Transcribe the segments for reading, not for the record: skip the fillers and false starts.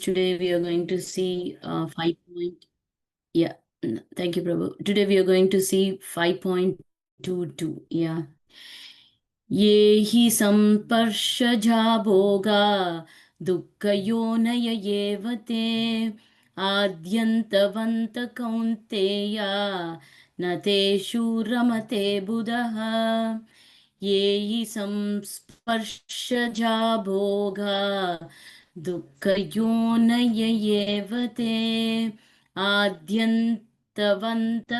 today we are going to see 5 point. Yeah, thank you, Prabhu. Today we are going to see 5.22. Yeah. ये हि संपर्शजा भोगा दुःखयोनय एव ते आद्यन्तवन्त कौन्तेया न तेषु रमते बुधः ये हि संस्पर्शजा भोगा दुःखयोनय एव ते आद्यन्तवन्त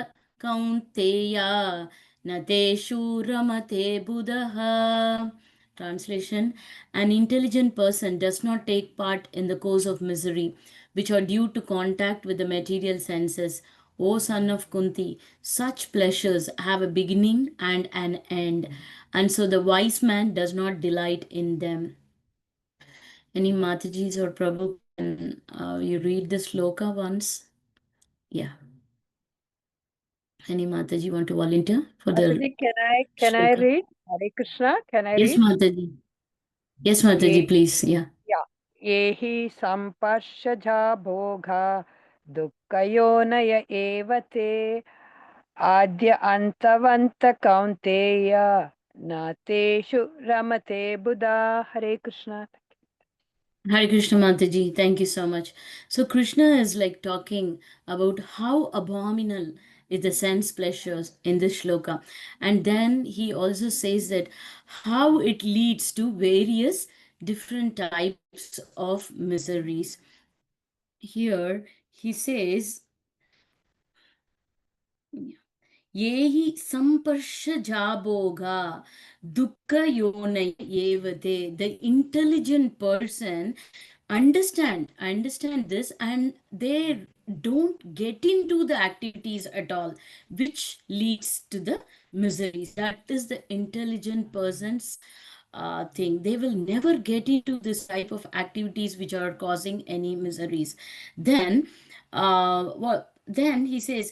कौन्तेया न तेषु रमते बुधः. Translation: An intelligent person does not take part in the course of misery, which are due to contact with the material senses. O son of Kunti, such pleasures have a beginning and an end, and so the wise man does not delight in them. Any Matajis or Prabhu, can you read the sloka once? Yeah. Any Mataji want to volunteer for the Mataji, can I shloka? read? Hare Krishna, can I Yes, read? Mataji. Yes, Mataji, please. Yeah. ये हि संपर्शजा भोगा दुःखयोनय एव ते आद्य अन्तवन्त कौन्तेय न तेषु रमते बुधा. Hare Krishna. Hare Krishna Mataji, thank you so much. So Krishna is like talking about how abominable is the sense pleasures in this shloka. And then he also says that how it leads to various different types of miseries. Here he says, ये हि संपर्श जाबोगा dukkha yonai evate. The intelligent person understand this, and they don't get into the activities at all which leads to the miseries. That is the intelligent person's thing. They will never get into this type of activities which are causing any miseries. Then then he says,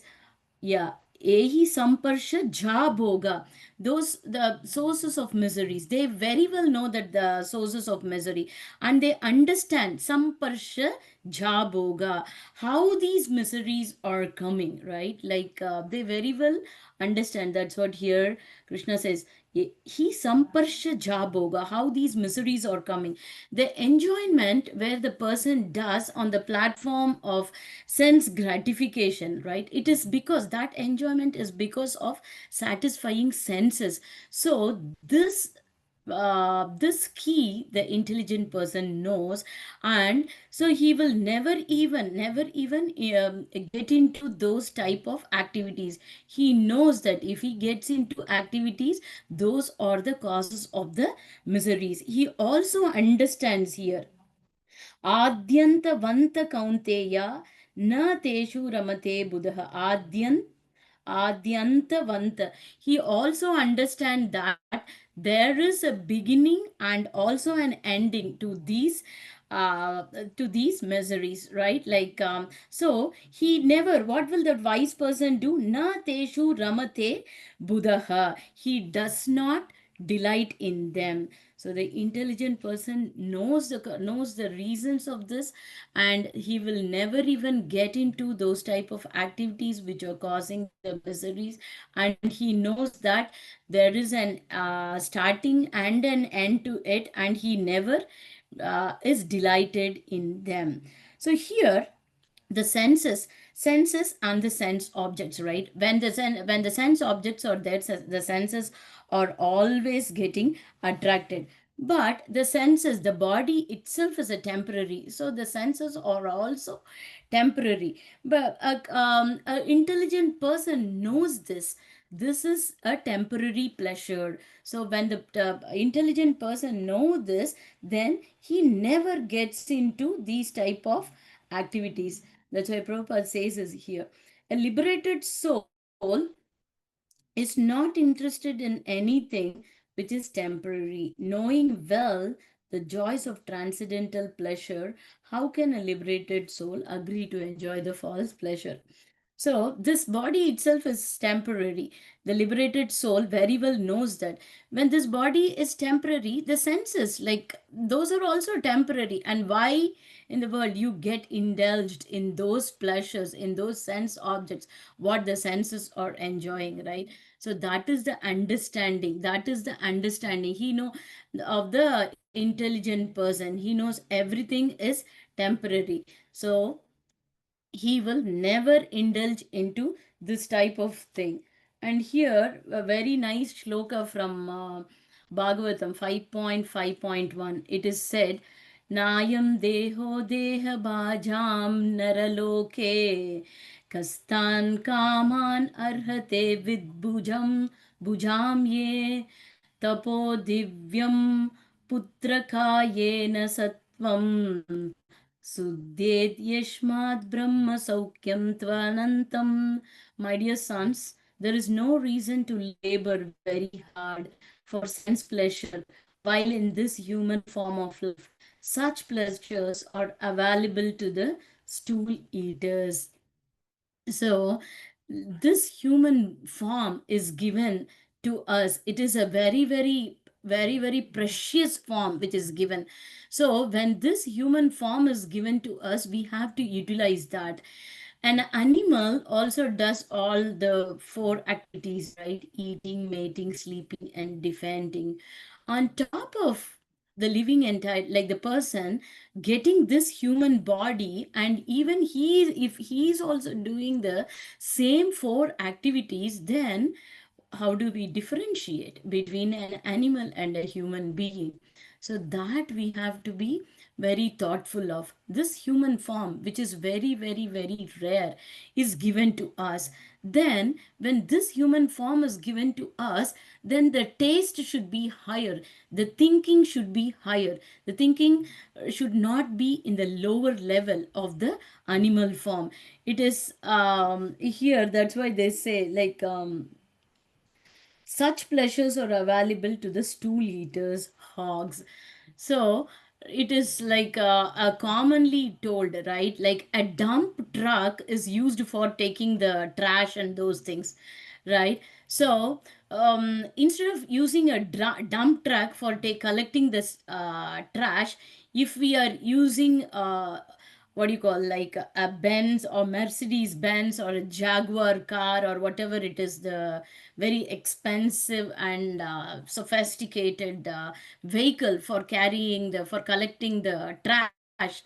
yeah, ehi samparsha ja bhoga. Those the sources of miseries. They very well know that the sources of misery, and they understand samparsha ja bhoga, how these miseries are coming, right? Like they very well understand. That's what here Krishna says. He samparsha ja bhoga, how these miseries are coming. The enjoyment where the person does on the platform of sense gratification, right? It is because that enjoyment is because of satisfying senses. So this key the intelligent person knows, and so he will never even get into those type of activities. He knows that if he gets into activities, those are the causes of the miseries. He also understands here आद्यन्तवन्त कौन्तेय न तेषु रमते बुधः आद्यन्तवन्त. He also understands that there is a beginning and also an ending uh, to these miseries, right? Like so he never, what will the wise person do? Na teshu ramate buddha. He does not delight in them. So the intelligent person knows the reasons of this, and he will never even get into those type of activities which are causing the miseries. And he knows that there is an starting and an end to it, and he never is delighted in them. So here the senses and the sense objects, right? When the sense objects are there, the senses are always getting attracted. But the senses, the body itself is a temporary, so the senses are also temporary. But a intelligent person knows this is a temporary pleasure. So when the intelligent person know this, then he never gets into these type of activities. That's why Prabhupada says is here. A liberated soul is not interested in anything which is temporary. Knowing well the joys of transcendental pleasure, how can a liberated soul agree to enjoy the false pleasure? So, this body itself is temporary. The liberated soul very well knows that. When this body is temporary, the senses, like those are also temporary. And why in the world you get indulged in those pleasures, in those sense objects, what the senses are enjoying, right? So, that is the understanding. That is the understanding. He know of the intelligent person. He knows everything is temporary. So, he will never indulge into this type of thing. And here, a very nice shloka from Bhagavatam 5.5.1. It is said, Nayam deho deha bhajam naraloke kastan kaman arhate vidbhujam bhujam ye tapo divyam putrakayena sattvam Suddhet yashmat brahma saukyam tvanantam. My dear sons, there is no reason to labor very hard for sense pleasure while in this human form of life. Such pleasures are available to the stool eaters. So, this human form is given to us. It is a very, very, very, very precious form which is given. So, when this human form is given to us, we have to utilize that. An animal also does all the four activities, right? Eating, mating, sleeping, and defending. On top of the living entire, like the person getting this human body, and even he, if he is also doing the same four activities, then how do we differentiate between an animal and a human being? So that we have to be very thoughtful of. This human form, which is very, very, very rare, is given to us. Then when this human form is given to us, then the taste should be higher, the thinking should be higher, the thinking should not be in the lower level of the animal form. It is here, that's why they say, like, such pleasures are available to the stool eaters, hogs. So it is like commonly told, right? Like a dump truck is used for taking the trash and those things, right? So instead of using a dump truck for collecting this trash, if we are using what do you call, like a Benz or Mercedes Benz or a Jaguar car or whatever it is, the very expensive and sophisticated vehicle for carrying the, for collecting the trash,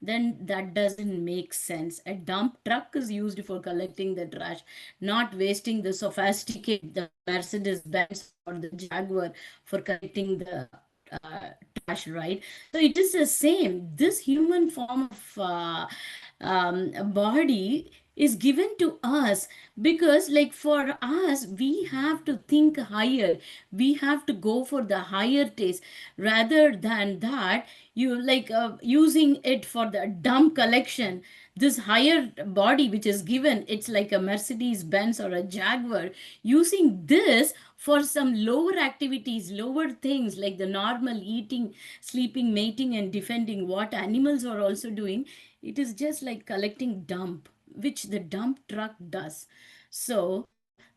then that doesn't make sense. A dump truck is used for collecting the trash, not wasting the sophisticated, the Mercedes Benz or the Jaguar for collecting the trash, right? So it is the same. This human form of body is given to us because, like, for us, we have to think higher, we have to go for the higher taste. Rather than that, you like using it for the dumb collection, this higher body which is given, it's like a Mercedes Benz or a Jaguar, using this for some lower activities, lower things like the normal eating, sleeping, mating, and defending, what animals are also doing. It is just like collecting dump, which the dump truck does. So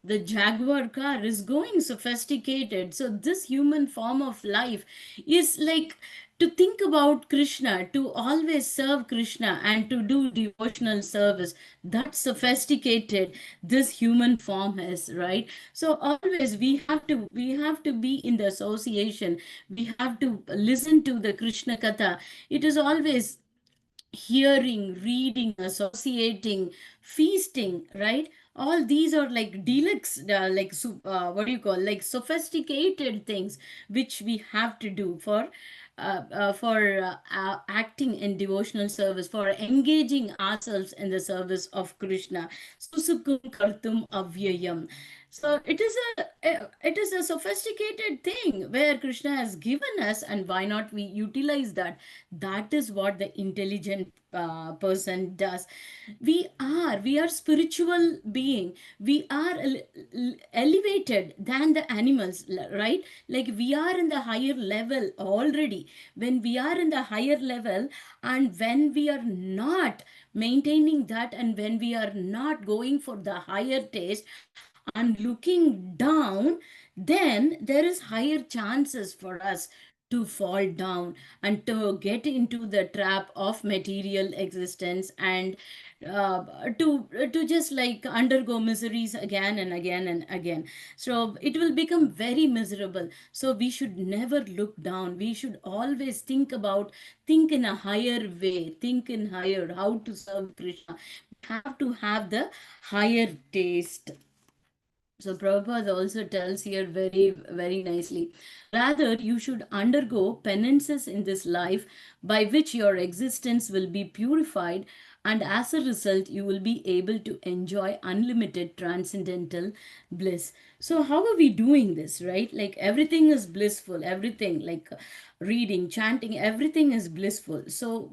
the Jaguar car is going sophisticated. So this human form of life is like to think about Krishna, to always serve Krishna and to do devotional service. That's sophisticated this human form is, right? So always we have to be in the association. We have to listen to the Krishna Katha. It is always hearing, reading, associating, feasting, right? All these are like deluxe, what do you call, like sophisticated things which we have to do for acting in devotional service, for engaging ourselves in the service of Krishna. Susukum kartum avyayam. So it is a sophisticated thing where Krishna has given us, and why not we utilize that? That is what the intelligent person does. We are spiritual being. We are elevated than the animals, right? Like we are in the higher level already. When we are in the higher level, and when we are not maintaining that, and when we are not going for the higher taste and looking down, then there is higher chances for us to fall down and to get into the trap of material existence, and to just like undergo miseries again and again and again. So it will become very miserable. So we should never look down. We should always think in a higher way, think in higher how to serve Krishna. We have to have the higher taste. So Prabhupada also tells here very, very nicely. Rather, you should undergo penances in this life by which your existence will be purified, and as a result, you will be able to enjoy unlimited transcendental bliss. So, how are we doing this, right? Like everything is blissful, everything like reading, chanting, everything is blissful. So,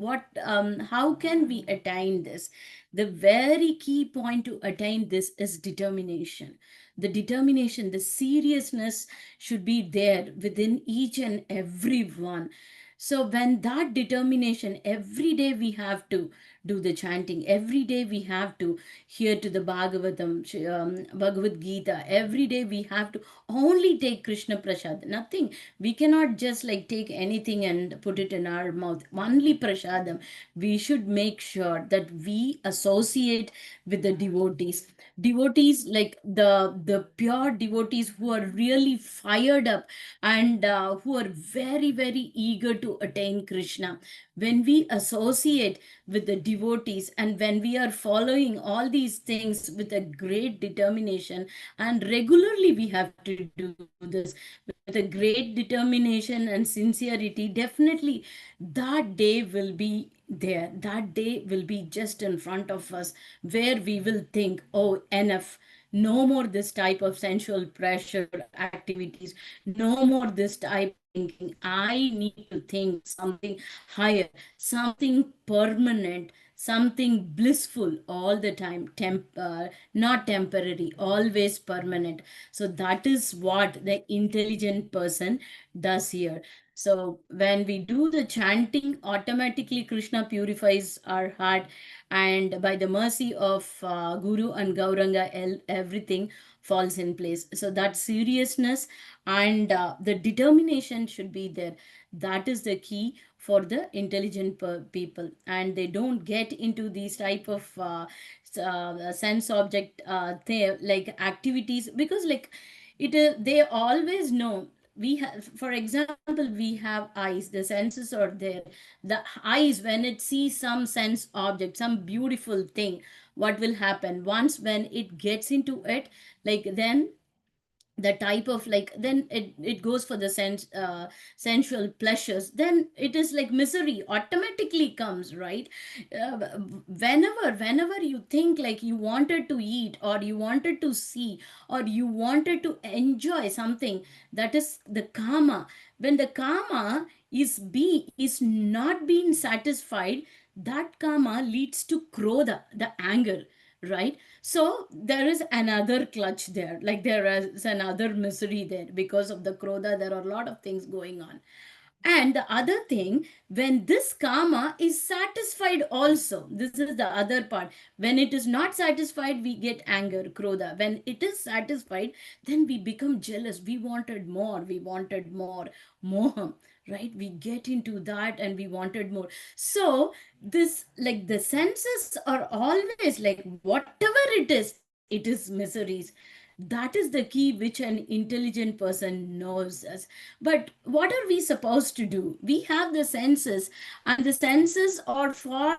how can we attain this? The very key point to attain this is determination. The determination, the seriousness should be there within each and every one. So when that determination, every day we have to do the chanting, every day we have to hear to the Bhagavatam, Bhagavad Gita, every day we have to only take Krishna Prasad, nothing. We cannot just like take anything and put it in our mouth, only Prasadam. We should make sure that we associate with the devotees, like the pure devotees who are really fired up, and who are very, very eager to attain Krishna. When we associate with the devotees, and when we are following all these things with a great determination, and regularly we have to do this with a great determination and sincerity, definitely that day will be there. That day will be just in front of us, where we will think, oh, enough. No more this type of sensual pressure activities. No more this type of thinking. I need to think something higher, something permanent, something blissful all the time, not temporary, always permanent. So that is what the intelligent person does here. So when we do the chanting, automatically Krishna purifies our heart, and by the mercy of Guru and Gauranga, everything falls in place. So that seriousness and the determination should be there. That is the key for the intelligent people, and they don't get into these type of sense object like activities, because like it is, they always know. We have, for example, we have eyes, the senses are there. The eyes, when it sees some sense object, some beautiful thing, what will happen once when it gets into it, like then the type of like, then it goes for the sensual pleasures, then it is like misery automatically comes, right? Whenever you think like you wanted to eat, or you wanted to see, or you wanted to enjoy something, that is the karma. When the karma is not being satisfied, that karma leads to krodha, the anger, right? So there is another clutch there, like there is another misery there because of the krodha. There are a lot of things going on. And the other thing, when this karma is satisfied also, this is the other part. When it is not satisfied, we get anger, krodha. When it is satisfied, then we become jealous. We wanted more, we wanted more, moham, right? We get into that and we wanted more. So, this, like the senses are always like, whatever it is miseries. That is the key which an intelligent person knows us. But what are we supposed to do? We have the senses, and the senses are for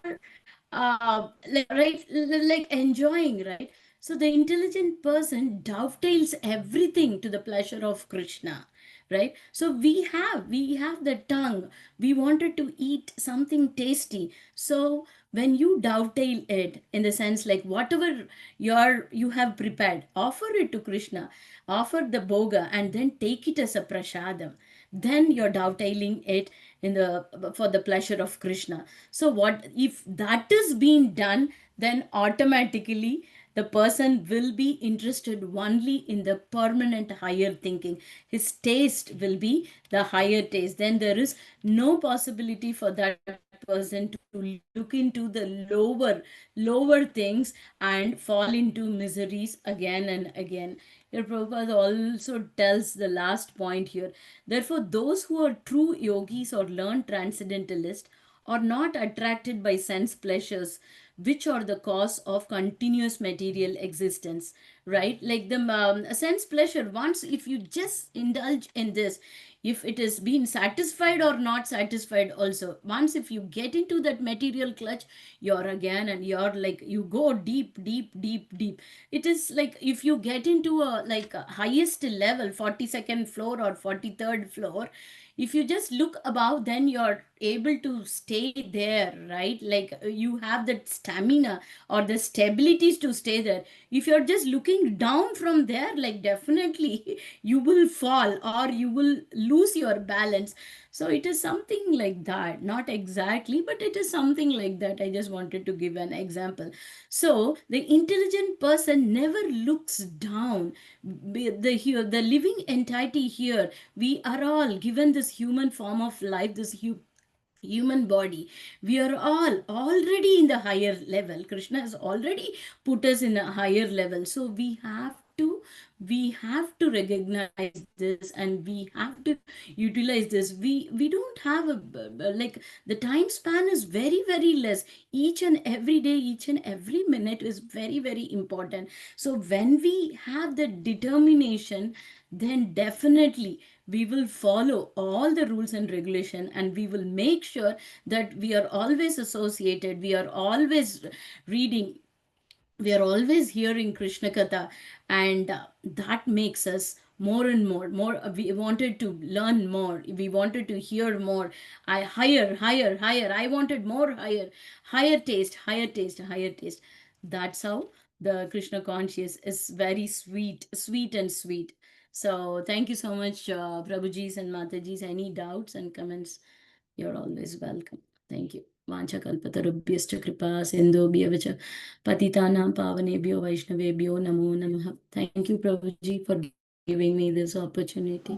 like, right, like enjoying, right? So the intelligent person dovetails everything to the pleasure of Krishna. right? So we have the tongue. We wanted to eat something tasty. So when you dovetail it in the sense like whatever you have prepared, offer it to Krishna, offer the bhoga, and then take it as a prasadam. Then you're dovetailing it in the for the pleasure of Krishna. So what if that is being done, then automatically the person will be interested only in the permanent higher thinking. His taste will be the higher taste. Then there is no possibility for that person to look into the lower things and fall into miseries again and again. Your Prabhupada also tells the last point here. Therefore, those who are true yogis or learned transcendentalists are not attracted by sense pleasures, which are the cause of continuous material existence, right? Like the sense pleasure, once if you just indulge in this, if it is being satisfied or not satisfied also, once if you get into that material clutch, you're again and you're like you go deep deep deep deep. It is like if you get into a like a highest level, 42nd floor or 43rd floor, if you just look above, then you're able to stay there, right? Like you have that stamina or the stabilities to stay there. If you're just looking down from there, like definitely you will fall or you will lose your balance. So it is something like that, not exactly, but it is something like that. I just wanted to give an example. So the intelligent person never looks down. The here the living entity here, we are all given this human form of life, this human body. We are all already in the higher level. Krishna has already put us in a higher level. So we have to recognize this, and we have to utilize this. We don't have like the time span is very very less. Each and every day, each and every minute is very very important. So when we have the determination, then definitely we will follow all the rules and regulation, and we will make sure that we are always associated, we are always reading, we are always hearing Krishna Katha, and that makes us more and more. We wanted to learn more. We wanted to hear more. I higher. I wanted more higher taste, higher taste, higher taste. That's how the Krishna conscious is very sweet, sweet and sweet. So thank you so much, Prabhujis and Matajis. Any doubts and comments? You're always welcome. Thank you. वाञ्छकल्पतरुभ्यश्च कृपा सिन्धुभ्यः च पतितानां पावनेभ्यो वैष्णवेभ्यो नमो नमः. Thank you, Prabhuji, for giving me this opportunity.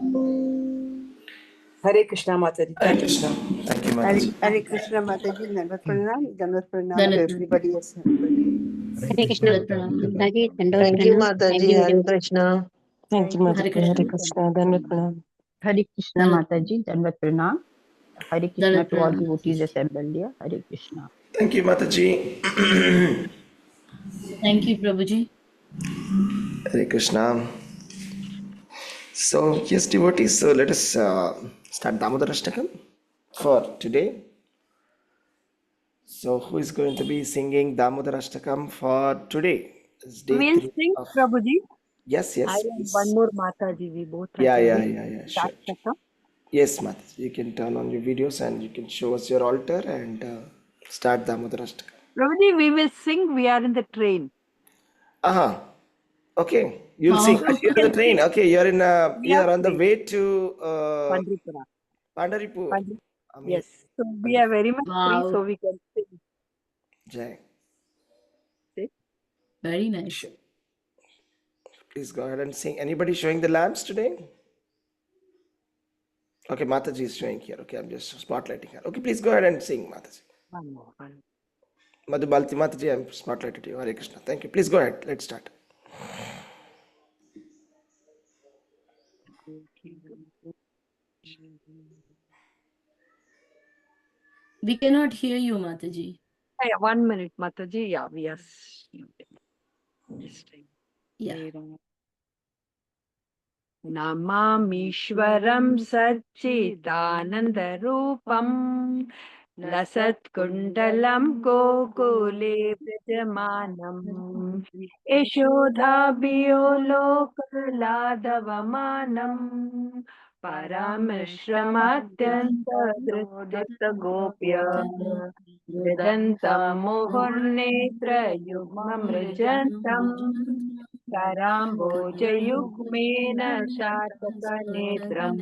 Hare Krishna Mataji. Hare Thank you. Krishna. Thank you, Hare, Mataji. Hare Krishna Mataji, Dandavat Pranam to Dandavat everybody assembled. Hare Krishna, Dandavat pranam. Mataji, Dandavat Thank you, Pranam. Thank Mataji. you, Hare everyone. Krishna. Thank you, Hare Mataji. Krishna. Hare Krishna. Dhanvat pranam. Hare Krishna Dandavat Mataji, Dandavat Pranam. Hare Krishna Dandavat to all pranam. devotees assembled here. Hare Krishna. Thank you, Mataji. Thank you, Prabhuji. Hare Krishna. So, yes, devotees, so let us start Damodar Ashtakam for today. So, who is going to be singing Damodar Ashtakam for today? It's day We'll 3 sing, of. Prabhuji. Yes, I yes, and one please. more Mataji, we both are Yeah, singing. sure. Yes, Mataji, you can turn on your videos and you can show us your altar and start Damodar Ashtakam. Prabhuji, we will sing. We are in the train. Aha. Okay, you'll Oh, sing. You're in the train. Okay, you're in. We You are are on the free. way to Pandripura. Pandaripur. Yes. Amazing. So we are Wonderful. very much free, wow. so we can sing. Jai. See? Very nice. Sure. Please go ahead and sing. Anybody showing the lamps today? Okay, Mataji is showing here. Okay, I'm just spotlighting her. Okay, please go ahead and sing, Mataji. One more. Madhubalti Mataji, I'm spotlighted you. Hare Krishna. Thank you. Please go ahead. Let's start. We cannot hear you, Mataji. Hey, 1 minute, Mataji. Yeah, we are. Yeah. नमामीश्वरं सच्चिदानन्दरूपम् लसत्कुण्डलं गोकुले विद्यमानम् यशोधाभियो लोकलाधवमानम् परमिश्रमत्यन्तदृतगोप्य मृदन्तं मुहुर्नेत्रयुग्ममृजन्तम् कराम्बोजयुग्मेन शातकनेत्रम्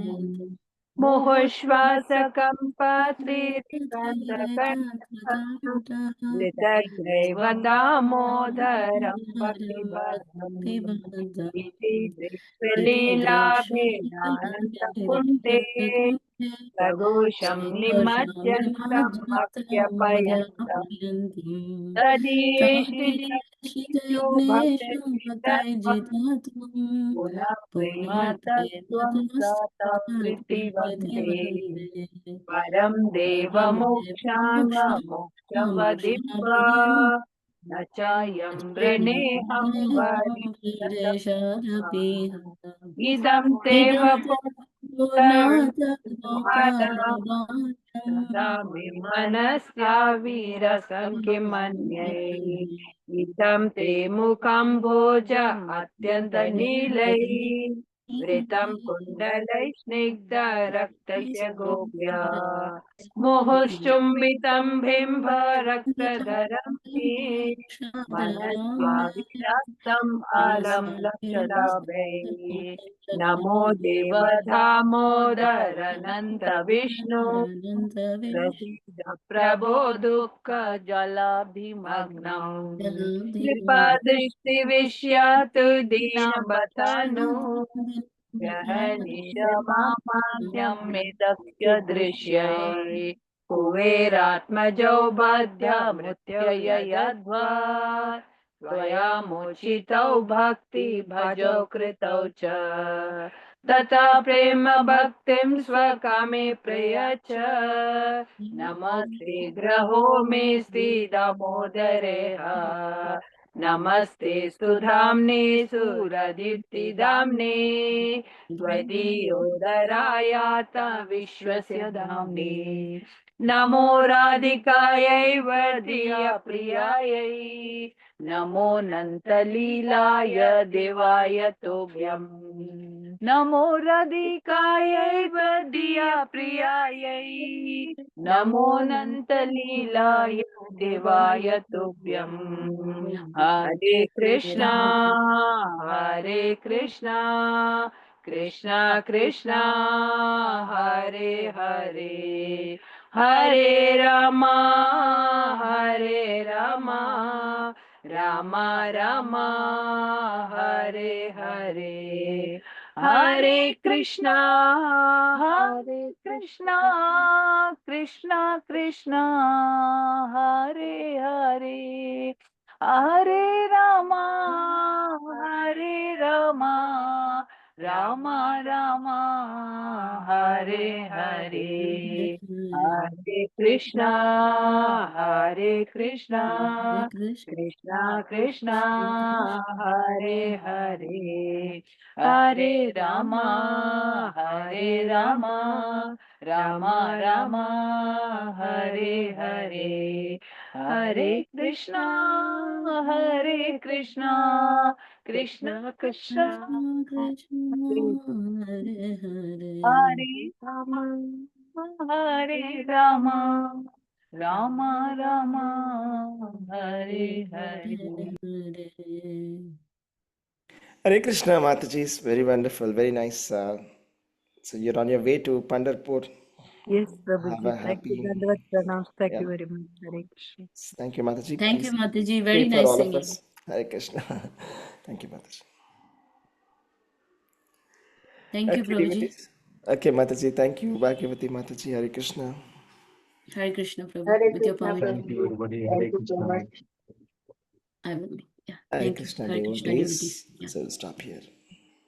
मुहुश्वासकं पात्रीरिकान्तकण्ठः धृतग्रैव दामोदरं भक्तिबद्धम् इति दृक्लीलाभेदानन्दकुण्डे प्रदोषं निमज्जन्तमप्यपयन्तम् तदीशिजग्नेषु भक्तैर्जितात्मम् पुनः प्रेमतत्त्वं सतप्रीतिवन्दे परं देवमोक्षाङ्गमोक्षवदित्वा न चायं वृणेऽहं वरिष्ठतपः इदं ते वपुर्ददामि मनस्याविरसं किमन्यै इदं ते मुखं भोज अत्यन्तनीलैः वृतं कुण्डलैः स्निग्धरक्तस्य गोप्या मुहुश्चुम्बितं बिम्ब रक्तधरं मे मनस्याविरक्तम् अलं लक्षदाभैः नमो देवदामोदर नन्द विष्णु प्रसीद प्रभो दुःख जलाभिमग्नम् कृपादृष्टिविष्यातु दीनवतनु ग्रहनिशमामान्यं मे दक्ष्य दृश्यै कुबेरात्मजौ बध्य मृत्युय यद्वा त्वया मोचितौ भक्ति भजौ कृतौ च तथा प्रेम भक्तिं स्वकामे प्रयच्छ नमस्ते ग्रहो मे दामोदरेह नमस्ते सुधाम्ने सुरदीप्तिदाम्ने त्वदीयोदरायात विश्वस्य धाम्ने नमो राधिकायै वर्धियप्रियायै नमो नन्तलीलाय देवाय तोभ्यम् नमो राधिकायै वर्धियप्रियायै नमो नन्तलीलाय देवाय तोभ्यम् हरे Krishna Krishna Krishna Hare Hare Hare Rama Ram Ram Hare Hare Hare Krishna Krishna Krishna Hare Hare Hare Ram Ram Ram Hare Hare Hare Krishna Krishna Krishna Hare Hare Hare Ram Ram Ram Hare Hare Hare Krishna Krishna Krishna Hare Hare Hare Ram Ram Hare Hare Hare Hare Krishna, Mataji is very wonderful, very nice. So you're on your way to Pandharpur. Yes, Have Prabhuji. a Thank you. happy, Dandavad pranams. Thank yeah. you very much. Hare Krishna. Thank you, Mataji. Thank you, Please Mataji. pray Very for nice all of singing. us. Hare Krishna. Thank you, Mataji. Thank you, Okay, Prabhuji. devotees. Okay, Mataji. Thank you. Bhagavati Mataji. Hare Krishna. Hare Krishna, Prabhu. Hare With your Krishna, permission, Prabhuji. Thank you so much. I will be. Yeah. Hare Thank you. Krishna, Hare Krishna, devotees. devotees. Yeah. So we'll stop here.